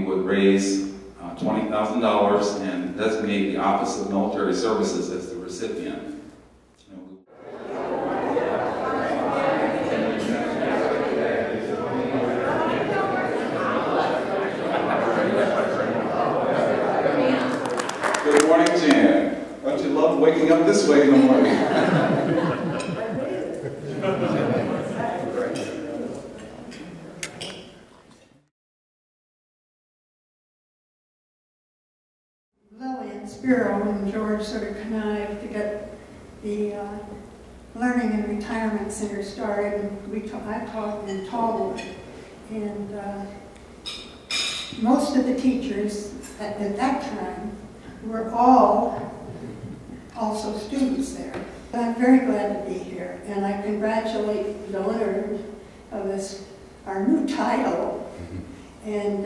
would raise $20,000 and designate the Office of Military Services as the recipient. Good morning, Jan. Don't you love waking up this way in the morning? Lily and Spiro and George sort of connived to get the Learning and Retirement Center started. And I taught in Tallwood, and most of the teachers at that time were all also students there. But I'm very glad to be here, and I congratulate the winners of this, our new title, and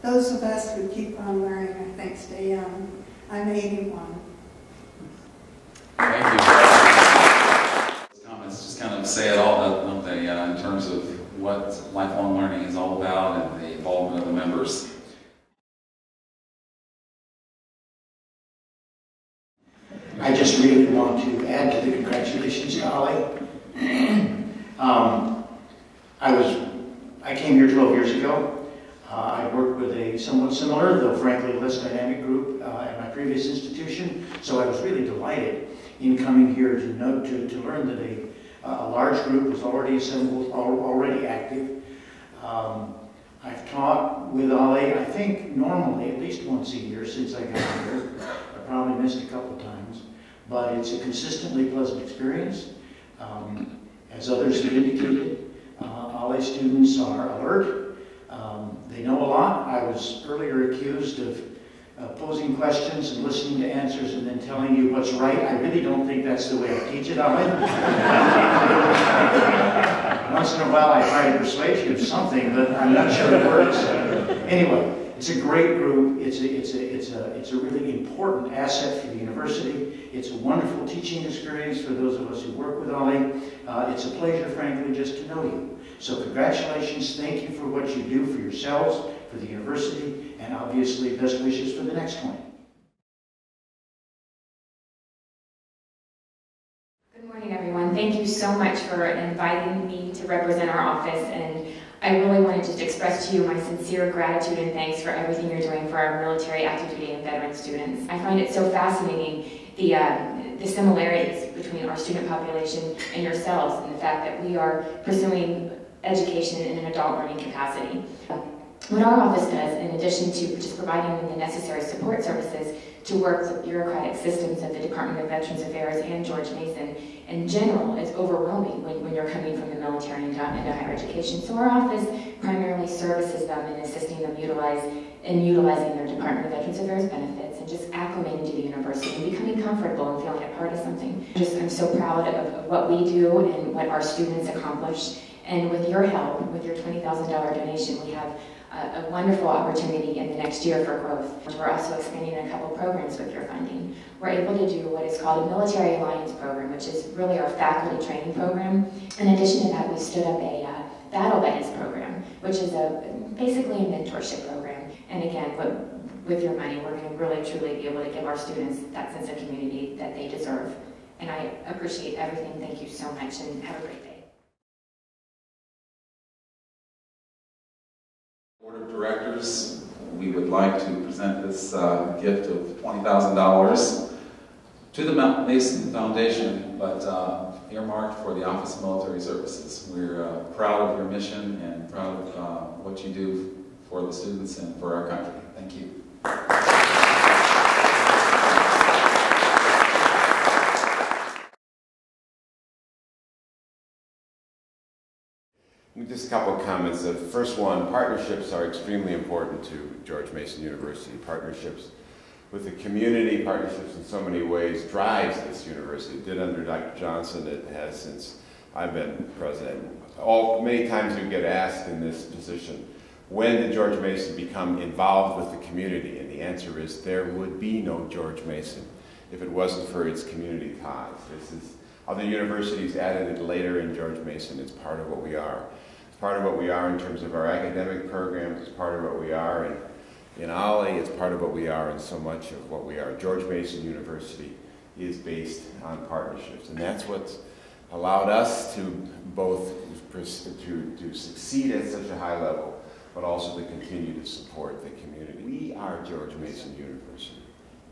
those of us who keep on learning, I think, stay young. I'm 81. Thank you. Those comments just kind of say it all, don't they, in terms of what lifelong learning is all about and the involvement of the members. I just really want to add to the congratulations to Ollie. I came here 12 years ago. I worked with a somewhat similar, though frankly less dynamic group at my previous institution, so I was really delighted in coming here to learn that a large group was already assembled, already active. I've taught with Ollie, I think normally at least once a year since I got here. I probably missed a couple times, but it's a consistently pleasant experience. As others have indicated, Ollie students are alert. They know a lot. I was earlier accused of posing questions and listening to answers and then telling you what's right. I really don't think that's the way I teach it, Ollie. Once in a while I try to persuade you of something, but I'm not sure it works. Anyway, it's a great group. It's a really important asset for the university. It's a wonderful teaching experience for those of us who work with Ollie. It's a pleasure, frankly, just to know you. So congratulations, thank you for what you do for yourselves, for the university, and obviously best wishes for the next one. Good morning, everyone. Thank you so much for inviting me to represent our office, and I really want to just express to you my sincere gratitude and thanks for everything you're doing for our military, active duty, and veteran students. I find it so fascinating the similarities between our student population and yourselves, and the fact that we are pursuing education in an adult learning capacity. What our office does, in addition to just providing them the necessary support services to work with bureaucratic systems of the Department of Veterans Affairs and George Mason in general, is overwhelming when you're coming from the military into higher education. So our office primarily services them in assisting them utilizing their Department of Veterans Affairs benefits and just acclimating to the university and becoming comfortable and feeling a part of something. I'm so proud of what we do and what our students accomplish. And with your help, with your $20,000 donation, we have a wonderful opportunity in the next year for growth. We're also expanding a couple programs with your funding. We're able to do what is called a Military Alliance program, which is really our faculty training program. In addition to that, we stood up a Battle Buddies program, which is basically a mentorship program. And again, with your money, we're going to really truly be able to give our students that sense of community that they deserve. And I appreciate everything. Thank you so much, and have a great day. Board of Directors, we would like to present this gift of $20,000 to the Mason Foundation, but earmarked for the Office of Military Services. We're proud of your mission and proud of what you do for the students and for our country. Thank you. Just a couple of comments. The first one, partnerships are extremely important to George Mason University. Partnerships with the community, partnerships in so many ways drives this university. It did under Dr. Johnson, it has since I've been president. Many times you get asked in this position, when did George Mason become involved with the community? And the answer is there would be no George Mason if it wasn't for its community ties. Other universities added it later in George Mason. It's part of what we are. It's part of what we are in terms of our academic programs. It's part of what we are in in OLLI. It's part of what we are, and so much of what we are. George Mason University is based on partnerships, and that's what's allowed us to both to succeed at such a high level, but also to continue to support the community. We are George Mason University,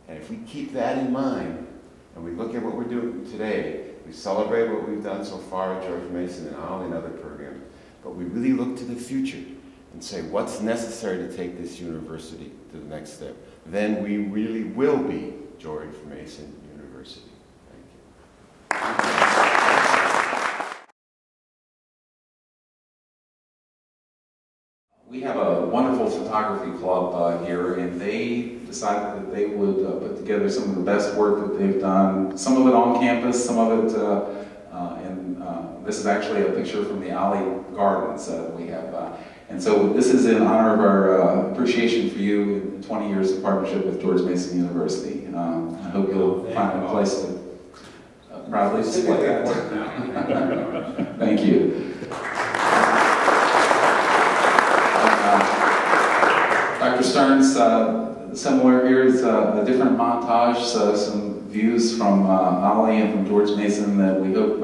and if we keep that in mind, and we look at what we're doing today, we celebrate what we've done so far at George Mason and OLLI and other programs, but we really look to the future and say what's necessary to take this university to the next step, then we really will be George Mason University. Thank you. We have a wonderful photography club here, and they decided that they would put together some of the best work that they've done, some of it on campus, some of it this is actually a picture from the OLLI Gardens that we have. And so this is in honor of our appreciation for you in 20 years of partnership with George Mason University. I hope you'll find a place to proudly display that. Thank you. Dr. Stearns, similar here is a different montage, some views from OLLI and from George Mason that we hope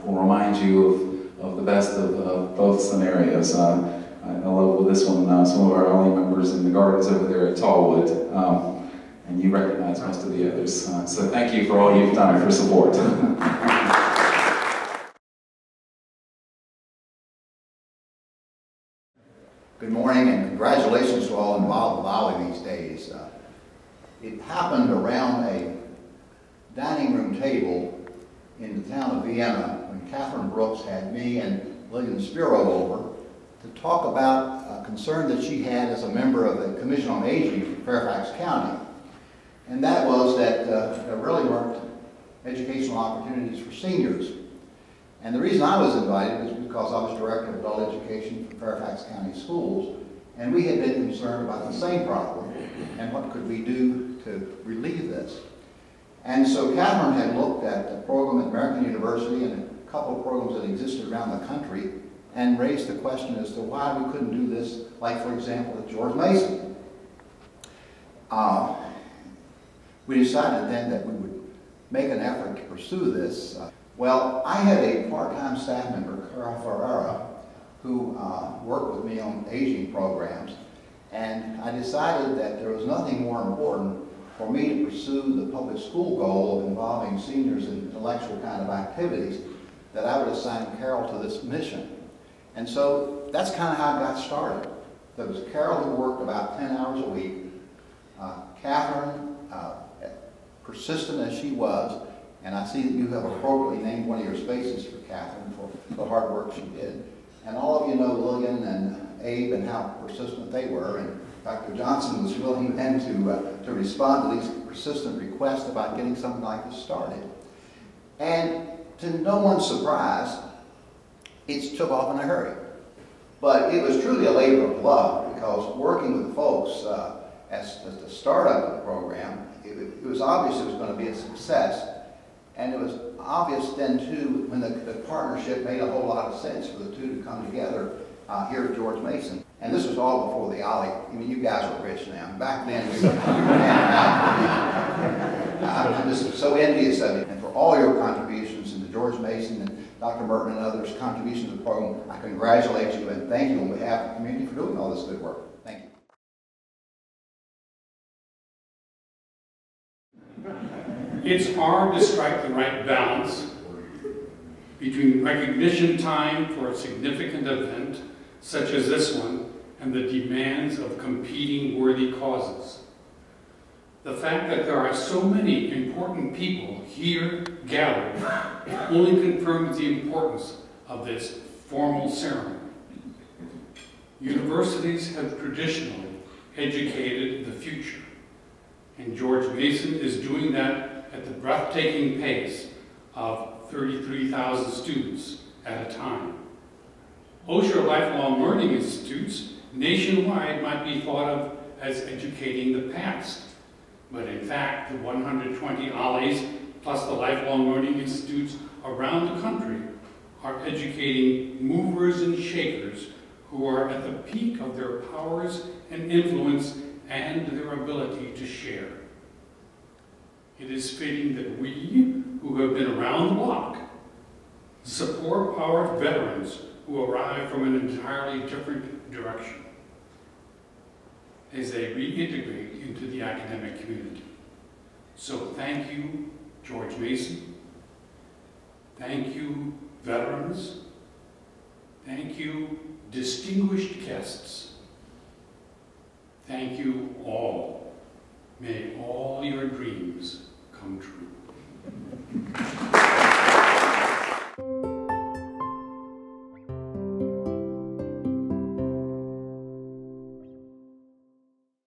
will remind you of the best of both scenarios. I love with this one, some of our OLLI members in the gardens over there at Tallwood, and you recognize most of the others. So thank you for all you've done for support. Good morning and congratulations to all involved with OLLI these days. It happened around a dining room table in the town of Vienna when Catherine Brooks had me and William Spiro over to talk about a concern that she had as a member of the Commission on Aging for Fairfax County. And that was that there really weren't educational opportunities for seniors. And the reason I was invited was because I was Director of Adult Education for Fairfax County Schools, and we had been concerned about the same problem and what could we do to relieve this. And so Catherine had looked at the program at American University and a couple of programs that existed around the country and raised the question as to why we couldn't do this, like for example at George Mason. We decided then that we would make an effort to pursue this. Well, I had a part-time staff member, Carl Ferreira, who worked with me on aging programs, and I decided that there was nothing more important for me to pursue the public school goal of involving seniors in intellectual kind of activities, that I would assign Carol to this mission. And so that's kind of how I got started. There was Carol who worked about 10 hours a week, Catherine, persistent as she was, and I see that you have appropriately named one of your spaces for Catherine for the hard work she did. And all of you know Lillian and Abe and how persistent they were. And Dr. Johnson was willing then to respond to these persistent requests about getting something like this started. And to no one's surprise, it took off in a hurry. But it was truly a labor of love, because working with the folks as the startup of the program, it was obvious it was going to be a success. And it was obvious then, too, when the partnership made a whole lot of sense for the two to come together here at George Mason. And this was all before the OLLI. I mean, you guys are rich now. Back then, we were I'm just so envious of you. And for all your contributions into George Mason and Dr. Merton and others' contributions to the program, I congratulate you and thank you on behalf of the community for doing all this good work. Thank you. It's hard to strike the right balance between recognition time for a significant event, such as this one, and the demands of competing worthy causes. The fact that there are so many important people here gathered only confirms the importance of this formal ceremony. Universities have traditionally educated the future, and George Mason is doing that at the breathtaking pace of 33,000 students at a time. Osher Lifelong Learning Institutes nationwide might be thought of as educating the past, but in fact, the 120 OLLIs plus the Lifelong Learning Institutes around the country are educating movers and shakers who are at the peak of their powers and influence and their ability to share. It is fitting that we, who have been around the block, support our veterans who arrive from an entirely different direction as they reintegrate into the academic community. So thank you, George Mason. Thank you, veterans. Thank you, distinguished guests. Thank you all. May all your dreams come true.